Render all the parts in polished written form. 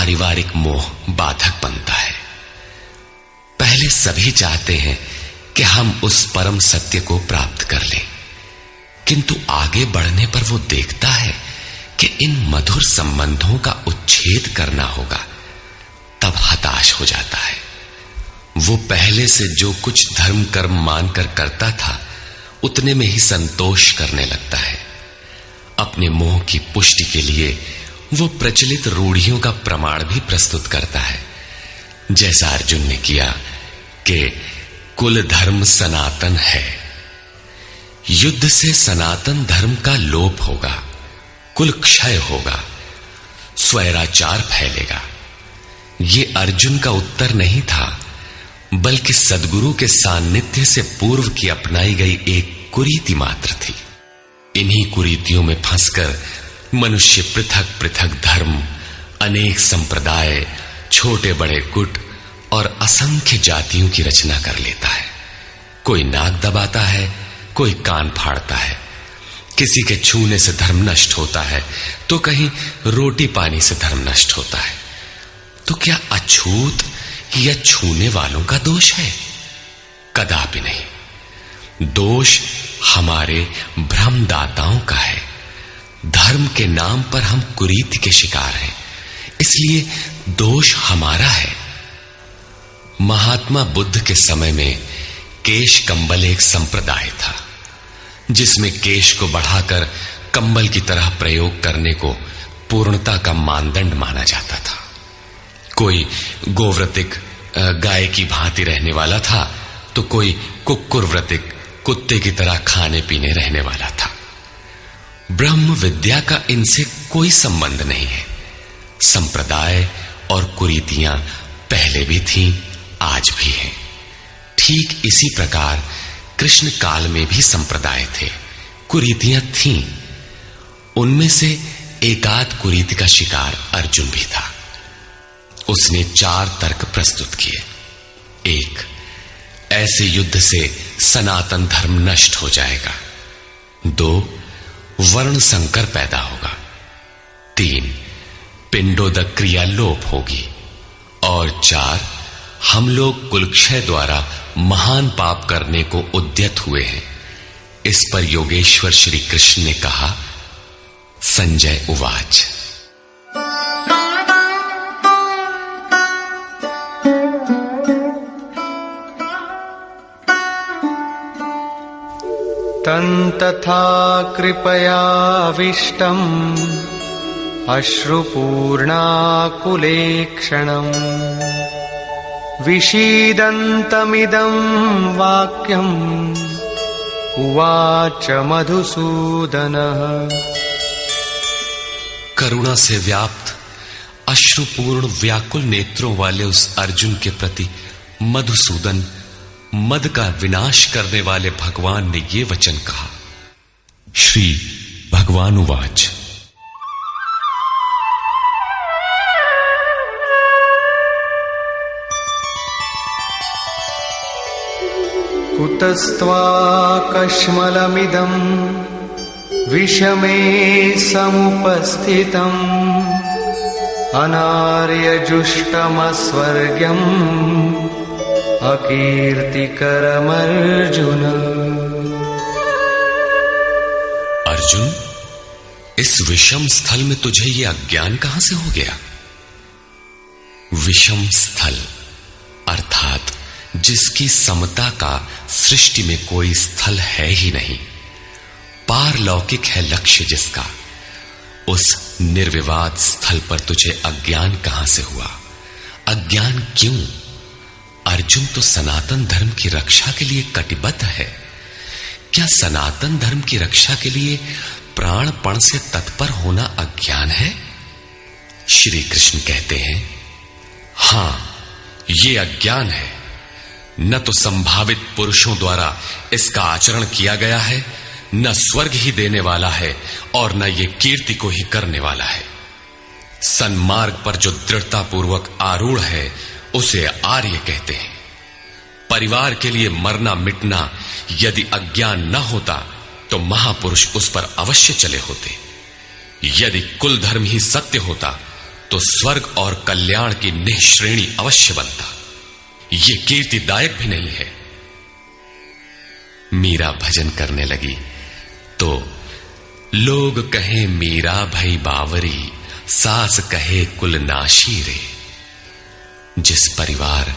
पारिवारिक मोह बाधक बनता है। पहले सभी चाहते हैं कि हम उस परम सत्य को प्राप्त कर लें, किंतु आगे बढ़ने पर वो देखता है कि इन मधुर संबंधों का उच्छेद करना होगा, तब हताश हो जाता है। वो पहले से जो कुछ धर्म कर्म मानकर करता था उतने में ही संतोष करने लगता है। अपने मोह की पुष्टि के लिए वो प्रचलित रूढ़ियों का प्रमाण भी प्रस्तुत करता है, जैसा अर्जुन ने किया कि कुल धर्म सनातन है। युद्ध से सनातन धर्म का लोप होगा, कुल क्षय होगा, स्वैराचार फैलेगा। ये अर्जुन का उत्तर नहीं था, बल्कि सद्गुरु के सान्निध्य से पूर्व की अपनाई गई एक कुरीति मात्र थी। इन्हीं कुरीतियों में फंसकर मनुष्य पृथक पृथक धर्म, अनेक संप्रदाय, छोटे बड़े गुट और असंख्य जातियों की रचना कर लेता है। कोई नाक दबाता है, कोई कान फाड़ता है, किसी के छूने से धर्म नष्ट होता है तो कहीं रोटी पानी से धर्म नष्ट होता है। तो क्या अछूत या छूने वालों का दोष है? कदापि नहीं। दोष हमारे भ्रमदाताओं का है। धर्म के नाम पर हम कुरीति के शिकार हैं, इसलिए दोष हमारा है। महात्मा बुद्ध के समय में केश कंबल एक संप्रदाय था, जिसमें केश को बढ़ाकर कंबल की तरह प्रयोग करने को पूर्णता का मानदंड माना जाता था। कोई गोव्रतिक गाय की भांति रहने वाला था, तो कोई कुक्कुरव्रतिक कुत्ते की तरह खाने पीने रहने वाला था। ब्रह्म विद्या का इनसे कोई संबंध नहीं है। संप्रदाय और कुरीतियां पहले भी थीं, आज भी हैं। ठीक इसी प्रकार कृष्ण काल में भी संप्रदाय थे, कुरीतियां थीं। उनमें से एकाध कुरीति का शिकार अर्जुन भी था। उसने 4 तर्क प्रस्तुत किए। 1, ऐसे युद्ध से सनातन धर्म नष्ट हो जाएगा। 2, वर्ण संकर पैदा होगा। 3, पिंडोदक क्रिया लोप होगी। और 4, हम लोग कुलक्षय द्वारा महान पाप करने को उद्यत हुए हैं। इस पर योगेश्वर श्री कृष्ण ने कहा, संजय उवाच। तथा कृपयाविष्टम् अश्रुपूर्णाकुलेक्षणम् विषीदन्तमिदं वाक्यम् उवाच मधुसूदनः। करुणा से व्याप्त अश्रुपूर्ण व्याकुल नेत्रों वाले उस अर्जुन के प्रति मधुसूदन, मद का विनाश करने वाले भगवान ने ये वचन कहा। श्री भगवान उवाच। कुतस्त्वाकश्मलमिदं विषमे समुपस्थितम् अनार्यजुष्टमस्वर्ग्यम् अकीर्तिकरमर्जुन। अर्जुन, इस विषम स्थल में तुझे ये अज्ञान कहां से हो गया? विषम स्थल अर्थात जिसकी समता का सृष्टि में कोई स्थल है ही नहीं, पारलौकिक है लक्ष्य जिसका, उस निर्विवाद स्थल पर तुझे अज्ञान कहां से हुआ? अज्ञान क्यों? अर्जुन तो सनातन धर्म की रक्षा के लिए कटिबद्ध है। क्या सनातन धर्म की रक्षा के लिए प्राणपण से तत्पर होना अज्ञान है? श्री कृष्ण कहते हैं, हां, ये अज्ञान है। न तो संभावित पुरुषों द्वारा इसका आचरण किया गया है, न स्वर्ग ही देने वाला है और न ये कीर्ति को ही करने वाला है। सन्मार्ग पर जो दृढ़ता पूर्वक आरूढ़ है उसे आर्य कहते हैं। परिवार के लिए मरना मिटना यदि अज्ञान न होता तो महापुरुष उस पर अवश्य चले होते। यदि कुल धर्म ही सत्य होता तो स्वर्ग और कल्याण की निःश्रेणी अवश्य बनता। ये कीर्तिदायक भी नहीं है। मीरा भजन करने लगी तो लोग कहे मीरा भई बावरी, सास कहे कुल नाशी रे। जिस परिवार,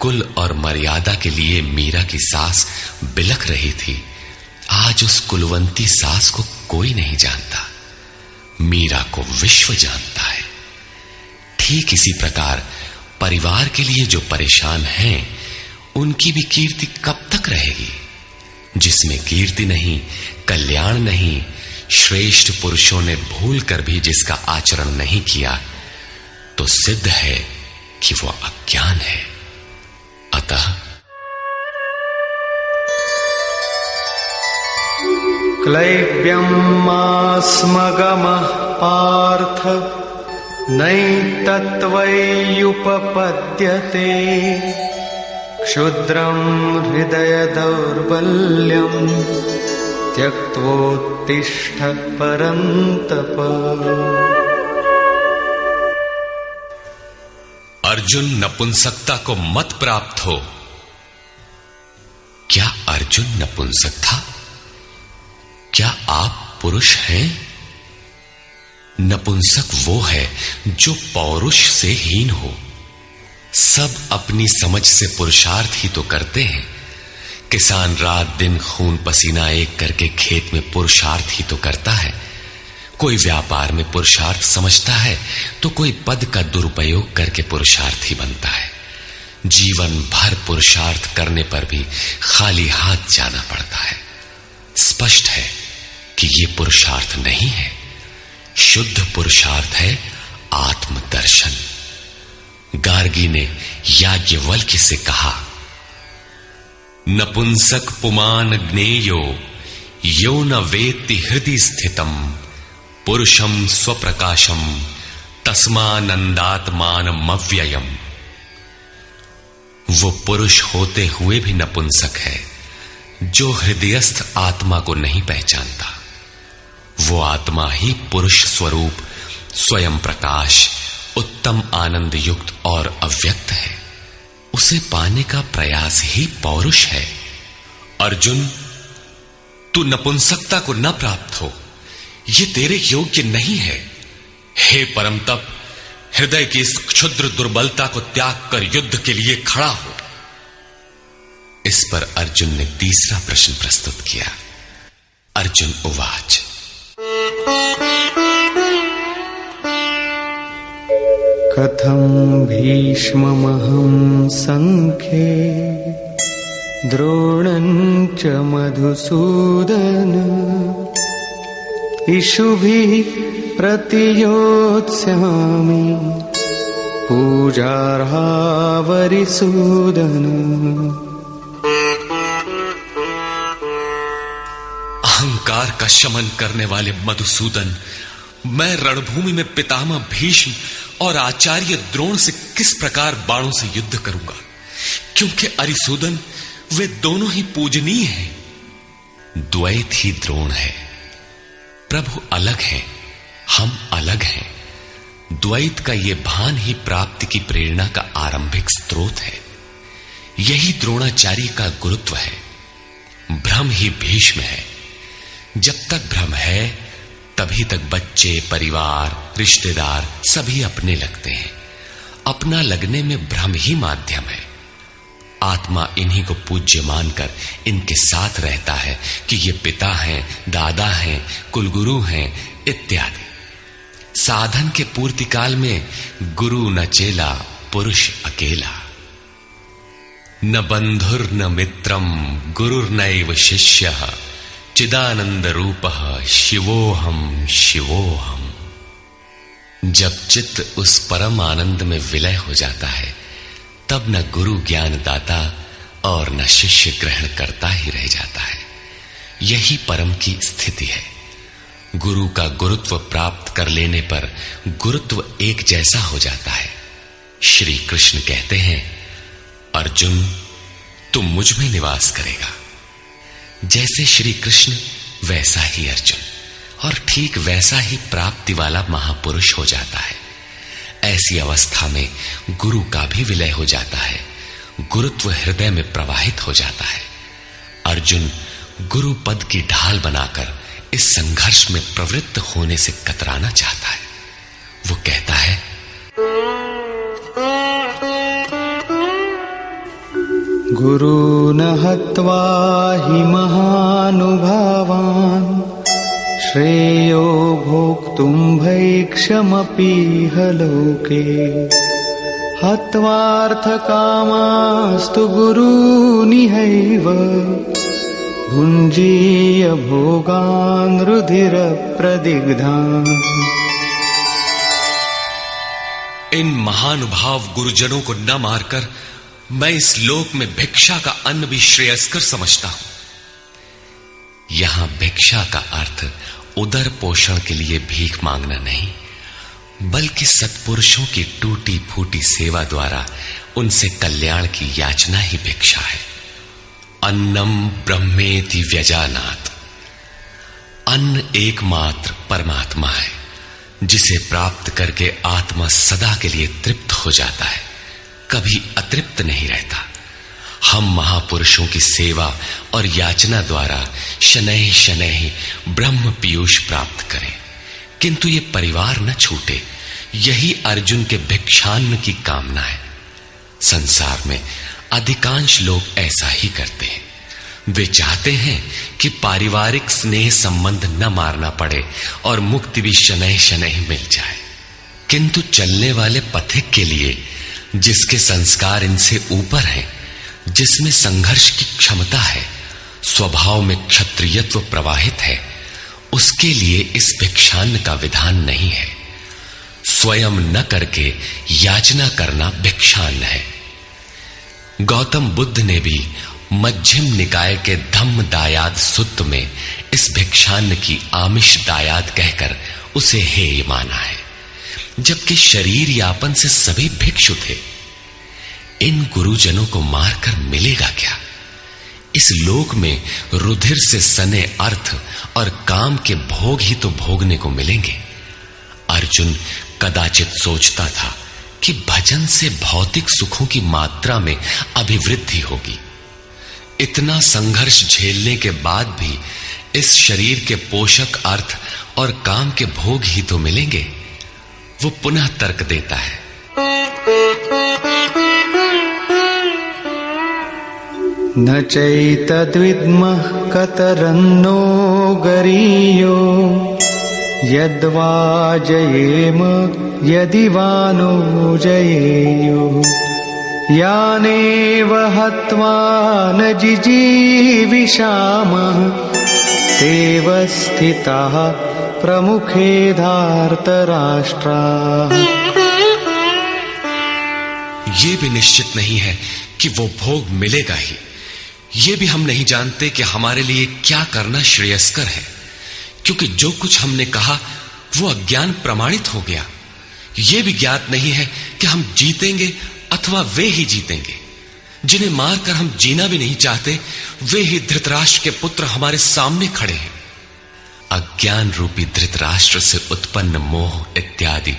कुल और मर्यादा के लिए मीरा की सास बिलख रही थी, आज उस कुलवंती सास को कोई नहीं जानता। मीरा को विश्व जानता है। ठीक इसी प्रकार परिवार के लिए जो परेशान हैं, उनकी भी कीर्ति कब तक रहेगी? जिसमें कीर्ति नहीं, कल्याण नहीं, श्रेष्ठ पुरुषों ने भूल कर भी जिसका आचरण नहीं किया, तो सिद्ध है कि वो अज्ञान है। अतः क्लैब्यम् आस्मगमः पार्थ नैतत्त्वय्युपपद्यते, क्षुद्रम् हृदय दौर्बल्यम् त्यक्त्वोत्तिष्ठ परन्तप। अर्जुन, नपुंसकता को मत प्राप्त हो। क्या अर्जुन नपुंसक था? क्या आप पुरुष हैं? नपुंसक वो है जो पौरुष से हीन हो। सब अपनी समझ से पुरुषार्थ ही तो करते हैं। किसान रात दिन खून पसीना एक करके खेत में पुरुषार्थ ही तो करता है। कोई व्यापार में पुरुषार्थ समझता है तो कोई पद का दुरुपयोग करके पुरुषार्थी बनता है। जीवन भर पुरुषार्थ करने पर भी खाली हाथ जाना पड़ता है। स्पष्ट है कि यह पुरुषार्थ नहीं है। शुद्ध पुरुषार्थ है आत्मदर्शन। गार्गी ने याज्ञवल्क्य से कहा, नपुंसक पुमान ज्ञेयो यो न वेत्ति हृदि स्थितम पुरुषम स्वप्रकाशम तस्मानंदात्मानमव्ययम्। वो पुरुष होते हुए भी नपुंसक है जो हृदयस्थ आत्मा को नहीं पहचानता। वो आत्मा ही पुरुष स्वरूप, स्वयं प्रकाश, उत्तम आनंद युक्त और अव्यक्त है। उसे पाने का प्रयास ही पौरुष है। अर्जुन, तू नपुंसकता को न प्राप्त हो, ये तेरे योग्य नहीं है। हे परम तप, हृदय की इस क्षुद्र दुर्बलता को त्याग कर युद्ध के लिए खड़ा हो। इस पर अर्जुन ने तीसरा प्रश्न प्रस्तुत किया। अर्जुन उवाच, कथं भीष्ममहं संख्ये द्रोणं च मधुसूदन इषुभिः प्रतियोत्स्यामि पूजार्हा वरिसूदन। अहंकार का शमन करने वाले मधुसूदन, मैं रणभूमि में पितामह भीष्म और आचार्य द्रोण से किस प्रकार बाणों से युद्ध करूंगा, क्योंकि अरिसूदन वे दोनों ही पूजनीय हैं। द्वैत ही द्रोण है। प्रभु अलग है, हम अलग हैं। द्वैत का ये भान ही प्राप्ति की प्रेरणा का आरंभिक स्रोत है। यही द्रोणाचार्य का गुरुत्व है। भ्रम ही भीष्म है। जब तक भ्रम है तभी तक बच्चे, परिवार, रिश्तेदार सभी अपने लगते हैं। अपना लगने में भ्रम ही माध्यम है। आत्मा इन्हीं को पूज्य मानकर इनके साथ रहता है कि ये पिता हैं, दादा हैं, कुलगुरु हैं इत्यादि। साधन के पूर्ति काल में गुरु न चेला, पुरुष अकेला। न बंधुर न मित्रम गुरुर्नैव शिष्यः चिदानंद रूपः शिवोहम शिवोहम। जब चित्त उस परम आनंद में विलय हो जाता है, तब न गुरु ज्ञान दाता और न शिष्य ग्रहण करता ही रह जाता है। यही परम की स्थिति है। गुरु का गुरुत्व प्राप्त कर लेने पर गुरुत्व एक जैसा हो जाता है। श्री कृष्ण कहते हैं, अर्जुन तुम मुझ में निवास करेगा। जैसे श्री कृष्ण वैसा ही अर्जुन, और ठीक वैसा ही प्राप्ति वाला महापुरुष हो जाता है। ऐसी अवस्था में गुरु का भी विलय हो जाता है, गुरुत्व हृदय में प्रवाहित हो जाता है। अर्जुन गुरु पद की ढाल बनाकर इस संघर्ष में प्रवृत्त होने से कतराना चाहता है। वो कहता है, गुरून् हत्वा हि महानुभावान् श्रेयो भोक्तुं भैक्षमपीह लोके हत्वार्थकामास्तु गुरूनिहैव भुञ्जीय भोगान् रुधिरप्रदिग्धान्। इन महानुभाव गुरुजनों को न मारकर मैं इस लोक में भिक्षा का अन्न भी श्रेयस्कर समझता हूं। यहां भिक्षा का अर्थ उदर पोषण के लिए भीख मांगना नहीं, बल्कि सत्पुरुषों की टूटी फूटी सेवा द्वारा उनसे कल्याण की याचना ही भिक्षा है। अन्नम ब्रह्मेति व्यजानात। अन्न एकमात्र परमात्मा है, जिसे प्राप्त करके आत्मा सदा के लिए तृप्त हो जाता है, कभी अतृप्त नहीं रहता। हम महापुरुषों की सेवा और याचना द्वारा शनैः शनैः ब्रह्म पीयूष प्राप्त करें, किंतु ये परिवार न छूटे, यही अर्जुन के भिक्षान्न की कामना है। संसार में अधिकांश लोग ऐसा ही करते हैं। वे चाहते हैं कि पारिवारिक स्नेह संबंध न मारना पड़े और मुक्ति भी शनैः शनैः मिल जाए, किंतु चलने वाले पथिक के लिए, जिसके संस्कार इनसे ऊपर हैं, जिसमें संघर्ष की क्षमता है, स्वभाव में क्षत्रियत्व प्रवाहित है, उसके लिए इस भिक्षान्न का विधान नहीं है। स्वयं न करके याचना करना भिक्षान्न है। गौतम बुद्ध ने भी मध्यम निकाय के धम्म दायाद सुत्त में इस भिक्षान्न की आमिष दायाद कहकर उसे हेय माना है, जबकि शरीर यापन से सभी भिक्षु थे। इन गुरुजनों को मारकर मिलेगा क्या? इस लोक में रुधिर से सने अर्थ और काम के भोग ही तो भोगने को मिलेंगे। अर्जुन कदाचित सोचता था कि भजन से भौतिक सुखों की मात्रा में अभिवृद्धि होगी। इतना संघर्ष झेलने के बाद भी इस शरीर के पोषक अर्थ और काम के भोग ही तो मिलेंगे। वो पुनः तर्क देता है, न चैतद्विद्मः कतरन्नो गरीयो यद्वा जयेम यदि वा नो जयेयो यानेव हत्वा न जिजीविषामः तेव स्थिताः प्रमुखे धार्तराष्ट्राः। ये भी निश्चित नहीं है कि वो भोग मिलेगा ही। ये भी हम नहीं जानते कि हमारे लिए क्या करना श्रेयस्कर है, क्योंकि जो कुछ हमने कहा वो अज्ञान प्रमाणित हो गया। ये भी ज्ञात नहीं है कि हम जीतेंगे अथवा वे ही जीतेंगे। जिन्हें मारकर हम जीना भी नहीं चाहते, वे ही धृतराष्ट्र के पुत्र हमारे सामने खड़े हैं। अज्ञान रूपी धृतराष्ट्र से उत्पन्न मोह इत्यादि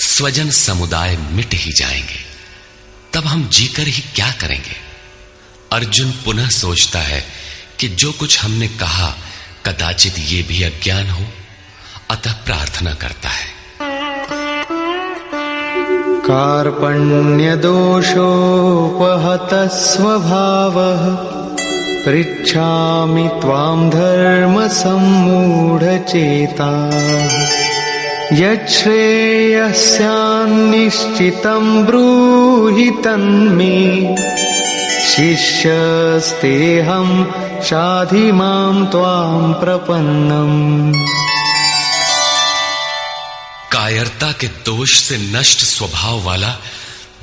स्वजन समुदाय मिट ही जाएंगे, तब हम जीकर ही क्या करेंगे? अर्जुन पुनः सोचता है कि जो कुछ हमने कहा कदाचित ये भी अज्ञान हो, अतः प्रार्थना करता है, कार्पण्यदोषोपहतः स्वभावः पृच्छामि त्वां धर्मसम्मूढचेताः यच्छ्रेयस्यान्निश्चितं ब्रूहि तन्मे शिष्यस्तेऽहं शाधि मां त्वां प्रपन्नम्। कायरता के दोष से नष्ट स्वभाव वाला,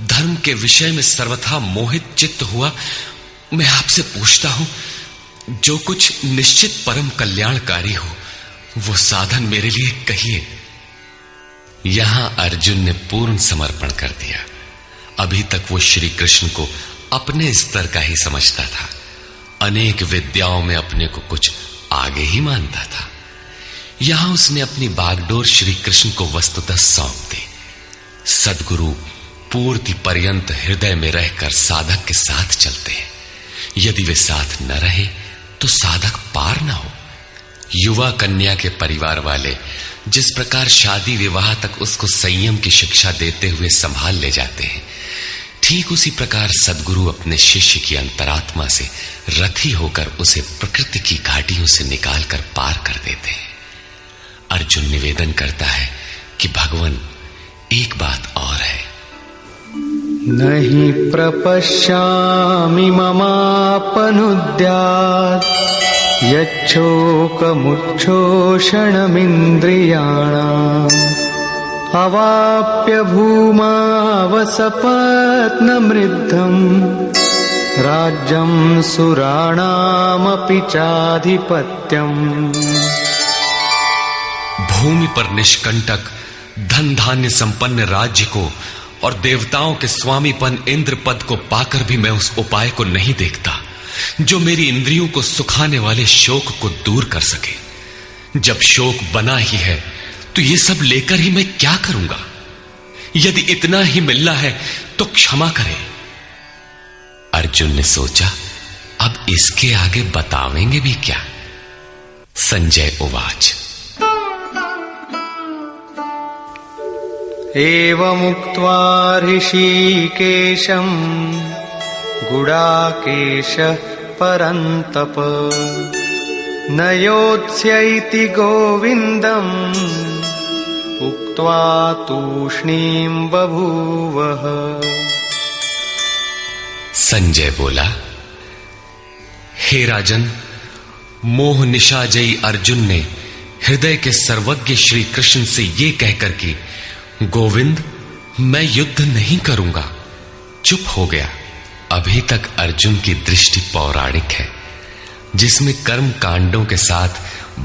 धर्म के विषय में सर्वथा मोहित चित्त हुआ मैं आपसे पूछता हूं, जो कुछ निश्चित परम कल्याणकारी हो वो साधन मेरे लिए कहिए। यहां अर्जुन ने पूर्ण समर्पण कर दिया। अभी तक वो श्री कृष्ण को अपने स्तर का ही समझता था, अनेक विद्याओं में अपने को कुछ आगे ही मानता था। यहां उसने अपनी बागडोर श्री कृष्ण को वस्तुतः सौंप दी। सद्गुरु पूर्ति पर्यंत हृदय में रहकर साधक के साथ चलते हैं। यदि वे साथ न रहे तो साधक पार न हो। युवा कन्या के परिवार वाले जिस प्रकार शादी विवाह तक उसको संयम की शिक्षा देते हुए संभाल ले जाते हैं, ठीक उसी प्रकार सद्गुरु अपने शिष्य की अंतरात्मा से रथी होकर उसे प्रकृति की घाटियों से निकालकर पार कर देते हैं। अर्जुन निवेदन करता है कि भगवान, एक बात और है। नहीं प्रपश्यामि ममापनुद्यात् यच्छोकमुच्छोषणमिन्द्रियाणाम् अवाप्य भूमावसपत्नमृद्धम् राज्यं सुराणामपि चाधिपत्यम्। भूमि पर निष्कंटक धन धान्य संपन्न राज्य को और देवताओं के स्वामीपन इंद्र पद को पाकर भी मैं उस उपाय को नहीं देखता जो मेरी इंद्रियों को सुखाने वाले शोक को दूर कर सके। जब शोक बना ही है तो ये सब लेकर ही मैं क्या करूंगा? यदि इतना ही मिलना है तो क्षमा करें। अर्जुन ने सोचा, अब इसके आगे बतावेंगे भी क्या? संजय उवाच। एवमुक्त्वा ऋषिकेशं गुडाकेशः परन्तप न योत्स्यैति गोविन्दम् उक्त्वा तूष्णीं बभूवः। संजय बोला, हे राजन, मोह निशाजयी अर्जुन ने हृदय के सर्वज्ञ श्री कृष्ण से ये कहकर कि गोविंद, मैं युद्ध नहीं करूंगा, चुप हो गया। अभी तक अर्जुन की दृष्टि पौराणिक है, जिसमें कर्म कांडों के साथ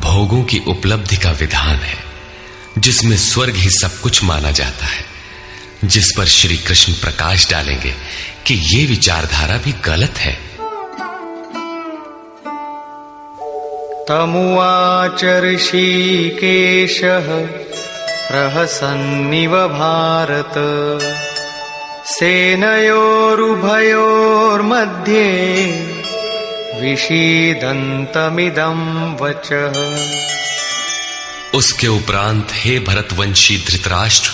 भोगों की उपलब्धि का विधान है, जिसमें स्वर्ग ही सब कुछ माना जाता है, जिस पर श्री कृष्ण प्रकाश डालेंगे कि ये विचारधारा भी गलत है। तमुवाच ऋषिकेशः प्रहसन्निव भारत सेनयोरुभयोर्मध्ये विषीदन्तमिदं वचः। उसके उपरांत हे भरतवंशी धृतराष्ट्र,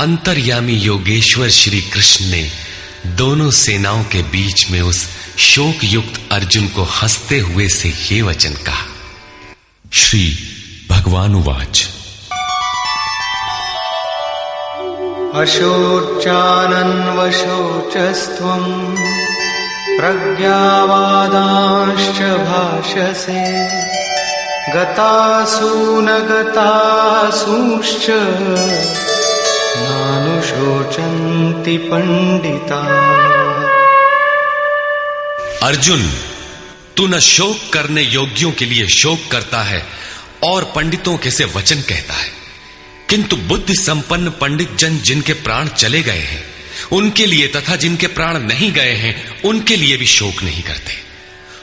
अंतर्यामी योगेश्वर श्री कृष्ण ने दोनों सेनाओं के बीच में उस शोक युक्त अर्जुन को हंसते हुए से ये वचन कहा। श्री भगवान उवाच। अशोचानन्वशोचस्त्वं प्रज्ञावादांश्च भाषसे गतासु न गतासूश्च नानुशोचन्ति पंडिताः। अर्जुन, तू न शोक करने योग्यों के लिए शोक करता है और पंडितों के से वचन कहता है, किंतु बुद्धि संपन्न पंडित जन जिनके प्राण चले गए हैं उनके लिए तथा जिनके प्राण नहीं गए हैं उनके लिए भी शोक नहीं करते।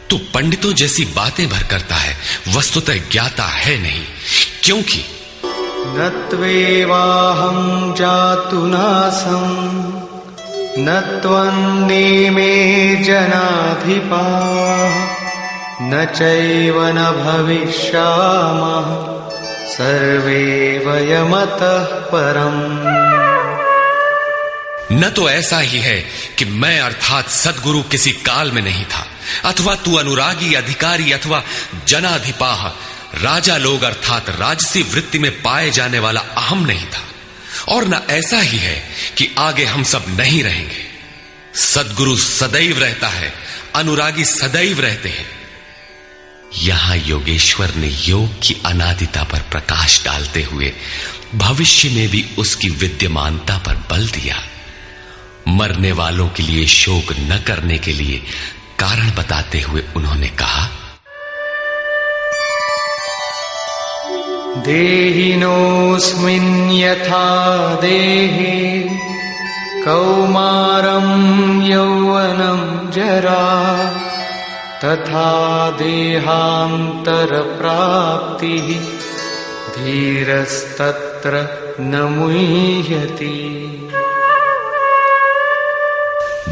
तू पंडितों जैसी बातें भर करता है, वस्तुतः ज्ञाता है नहीं, क्योंकि न त्वेवाहं जातु नासं न त्वन्नेमे जनाधिपाः न चैव न भविष्यामः सर्वे वयमतः परम्। न तो ऐसा ही है कि मैं अर्थात सद्गुरु किसी काल में नहीं था, अथवा तू अनुरागी अधिकारी अथवा जनाधिपाह राजा लोग अर्थात राजसी वृत्ति में पाए जाने वाला अहम नहीं था, और न ऐसा ही है कि आगे हम सब नहीं रहेंगे। सद्गुरु सदैव रहता है, अनुरागी सदैव रहते हैं। यहां योगेश्वर ने योग की अनादिता पर प्रकाश डालते हुए भविष्य में भी उसकी विद्यमानता पर बल दिया। मरने वालों के लिए शोक न करने के लिए कारण बताते हुए उन्होंने कहा, देहिनोऽस्मिन् यथा देहे कौमारं यौवनं जरा तथा देहांतर प्राप्तिः धीरस्तत्र न मुह्यति।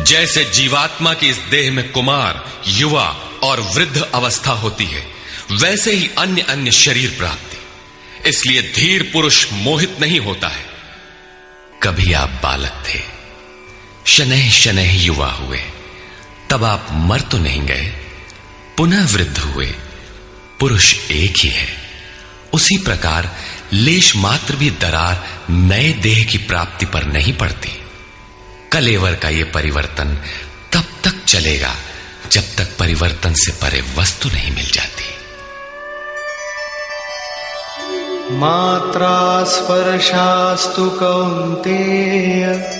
जैसे जीवात्मा की इस देह में कुमार, युवा और वृद्ध अवस्था होती है, वैसे ही अन्य अन्य शरीर प्राप्ति। इसलिए धीर पुरुष मोहित नहीं होता है। कभी आप बालक थे, शनैः शनैः युवा हुए, तब आप मर तो नहीं गए, पुनः वृद्ध हुए। पुरुष एक ही है। उसी प्रकार लेश मात्र भी दरार नए देह की प्राप्ति पर नहीं पड़ती। कलेवर का यह परिवर्तन तब तक चलेगा जब तक परिवर्तन से परे वस्तु नहीं मिल जाती। मात्रा स्पर्शास्तु कौन्तेय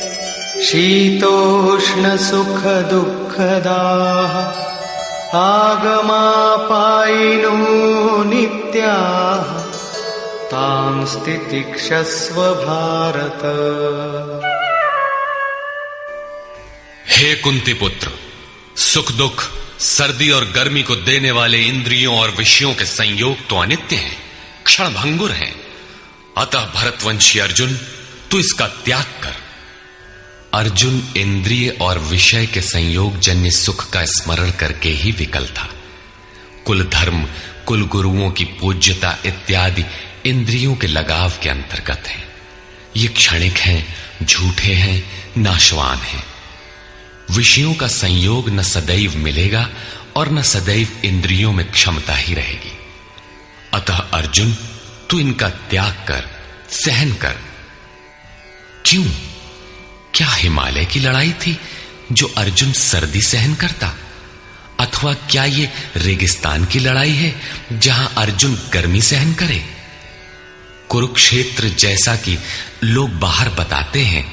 शीतोष्ण सुख दुःखदाः आगमापायिनो नित्याः तान् स्थितिक्षस्व भारत। हे कुंती पुत्र, सुख दुख, सर्दी और गर्मी को देने वाले इंद्रियों और विषयों के संयोग तो अनित्य हैं, क्षणभंगुर हैं। अतः भरतवंशी अर्जुन, तू इसका त्याग कर। अर्जुन इंद्रिय और विषय के संयोग जन्य सुख का स्मरण करके ही विकल था। कुल धर्म, कुल गुरुओं की पूज्यता इत्यादि इंद्रियों के लगाव के अंतर्गत है। ये क्षणिक हैं, झूठे हैं, नाशवान हैं। विषयों का संयोग न सदैव मिलेगा और न सदैव इंद्रियों में क्षमता ही रहेगी। अतः अर्जुन, तू इनका त्याग कर, सहन कर। क्यों? क्या हिमालय की लड़ाई थी जो अर्जुन सर्दी सहन करता? अथवा क्या ये रेगिस्तान की लड़ाई है जहां अर्जुन गर्मी सहन करे? कुरुक्षेत्र जैसा कि लोग बाहर बताते हैं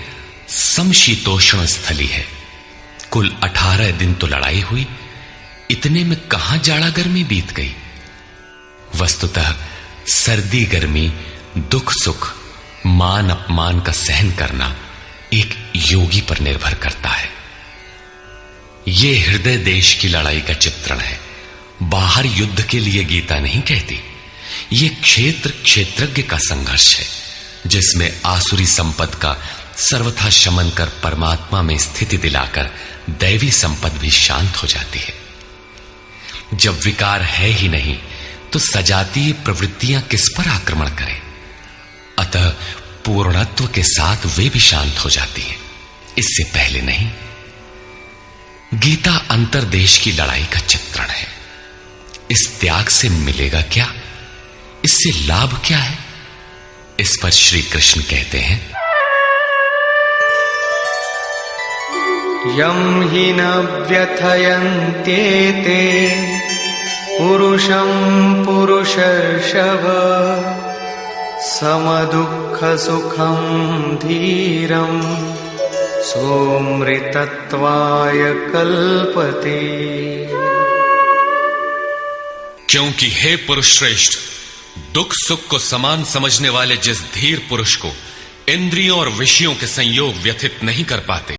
समशीतोष्ण स्थली है। कुल 18 दिन तो लड़ाई हुई, इतने में कहां जाड़ा गर्मी बीत गई। वस्तुतः सर्दी गर्मी, दुख सुख, मान अपमान का सहन करना एक योगी पर निर्भर करता है। यह हृदय देश की लड़ाई का चित्रण है। बाहर युद्ध के लिए गीता नहीं कहती। यह क्षेत्र क्षेत्रज्ञ का संघर्ष है, जिसमें आसुरी संपद का सर्वथा शमन कर परमात्मा में स्थिति दिलाकर दैवी संपद भी शांत हो जाती है। जब विकार है ही नहीं तो सजातीय प्रवृत्तियां किस पर आक्रमण करें? अतः पूर्णत्व के साथ वे भी शांत हो जाती हैं, इससे पहले नहीं। गीता अंतर्देश की लड़ाई का चित्रण है। इस त्याग से मिलेगा क्या? इससे लाभ क्या है? इस पर श्री कृष्ण कहते हैं, यं हि न व्यथयन्त्येते पुरुषं पुरुषर्षभ समदुःख सुखं धीरं सोमृतत्वाय कल्पते। क्योंकि हे पुरुष श्रेष्ठ, दुख सुख को समान समझने वाले जिस धीर पुरुष को इंद्रियों और विषयों के संयोग व्यथित नहीं कर पाते,